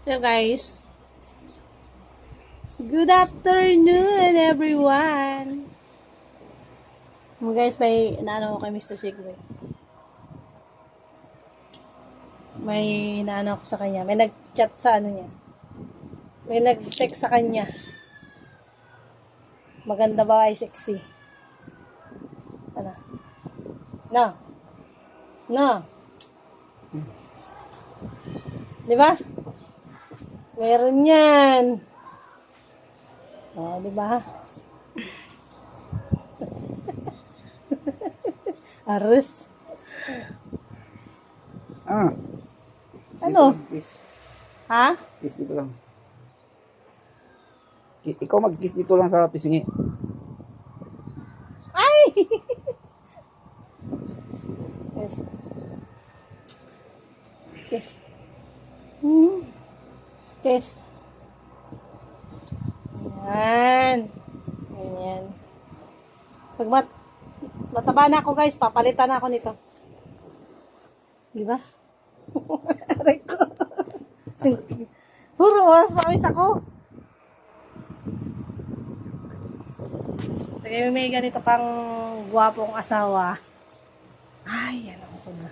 Hello guys. Good afternoon everyone. Guys, may naano ko kay Mr. Shigway. May naano ko sa kanya. May nag-chat sa ano niya. May nag-text sa kanya. Maganda ba ay sexy? Ano? No. No. Di ba? Meron yan. Oh, di ba? Aris. Ah. Ano? Dito, kiss. Ha? Kiss dito lang. Ikaw mag-kiss dito lang sa pisngi. Ay! Yes. Yes. Yes. Ayan. Ayan. Pag mataba na ako guys, papalitan na ako nito. Di ba? Aray ko. Puro oras pawis ako. Sige, may ganito kang gwapong asawa. Ay, yan ako na.